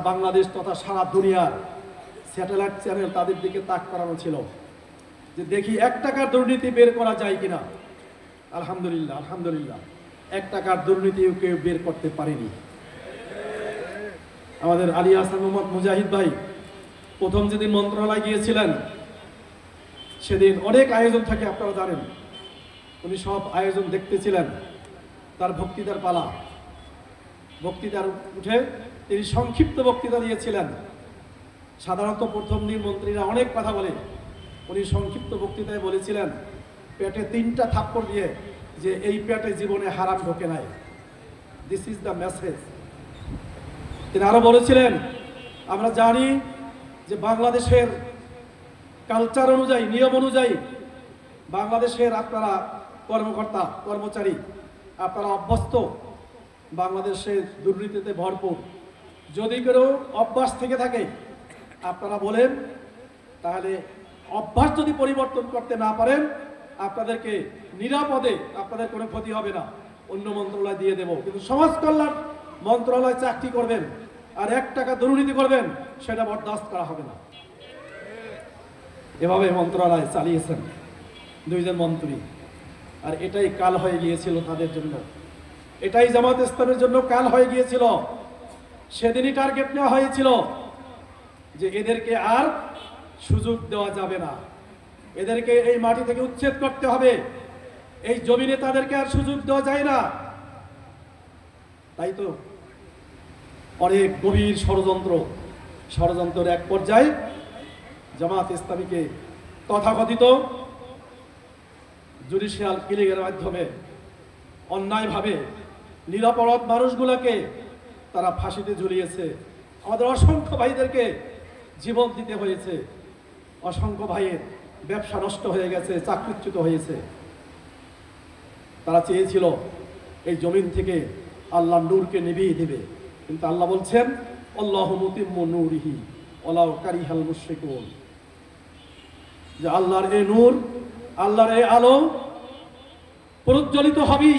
বাংলাদেশ তথা সারা দুনিয়ার satellite channel তাদের দিকে তাক করানো ছিল যে দেখি 1 টাকার দুর্নীতি বের করা যায় কিনা। আলহামদুলিল্লাহ, আলহামদুলিল্লাহ, 1 টাকার দুর্নীতিও কেউ বের করতে পারেনি। আমাদের আলী হাসান মোহাম্মদ মুজাহিদ ভাই প্রথম যেদিন মন্ত্রণালয় গিয়েছিলেন সেদিন অনেক আয়োজন থাকে, আপনারা জানেন। উনি সব আয়োজন দেখতেছিলেন। তার বক্তৃতার পালা, বক্তৃতার উঠে তিনি সংক্ষিপ্ত বক্তৃতা দিয়েছিলেন। সাধারণত প্রথম দিন মন্ত্রীরা অনেক কথা বলে, উনি সংক্ষিপ্ত বক্তৃতায় বলেছিলেন পেটে 3টা থাপ্পড় দিয়ে যে এই পেটে জীবনে হারাম ঢোকে নাই। This is the message. তিনি আরো বলেছিলেন আমরা জানি যে বাংলাদেশের কালচার অনুযায়ী, নিয়ম অনুযায়ী বাংলাদেশের আপনারা কর্মকর্তা কর্মচারী আপনারা অভ্যস্ত বাংলাদেশের দুর্নীতিতে ভরপুর। যদি কেউ অভ্যাস থেকে থাকে আপনারা বলেন, তাহলে অভ্যাস যদি পরিবর্তন করতে না পারেন আপনাদেরকে নিরাপদে, আপনাদের কোনো ক্ষতি হবে না, অন্য মন্ত্রণালয় দিয়ে দেব। কিন্তু সমাজ কল্যাণ মন্ত্রণালয় চাকরি করবেন আর 1 টাকা দুর্নীতি করবেন, সেটা বরদাস্ত করা হবে না। এভাবে মন্ত্রণালয় চালিয়েছেন 2 জন মন্ত্রী। আর এটাই কাল হয়ে গিয়েছিল তাদের জন্য, এটাই জামাত ইসলামের জন্য কাল হয়ে গিয়েছিল। সেদিনই টার্গেট নেওয়া হয়েছিল যে এদেরকে আর সুযোগ দেওয়া যাবে না, এদেরকে এই মাটি থেকে উচ্ছেদ করতে হবে, এই জমিনে তাদেরকে আর সুযোগ দেওয়া যায় না। তাই তো অনেক গভীর ষড়যন্ত্রের এক পর্যায়ে জামাত ইসলামীকে তথাকথিত জুডিশিয়াল কিলিংয়ের মাধ্যমে অন্যায়ভাবে নিরপরাধ মানুষগুলোকে তারা ফাঁসিতে ঝুলিয়েছে। আমাদের অসংখ্য ভাইদেরকে জীবন দিতে হয়েছে, অসংখ্য ভাইয়ের ব্যবসা নষ্ট হয়ে গেছে, চাকরিচ্যুত হয়েছে। তারা চেয়েছিল এই জমিন থেকে আল্লাহ নূরকে নিভিয়ে দেবে, কিন্তু আল্লাহ বলছেন আল্লাহু মুতিম্মু নূরিহি ওয়ালাউ কারিহাল মুশরিকুন, যে আল্লাহর এই নূর, আল্লাহর এই আলো প্রজ্বলিত হবেই,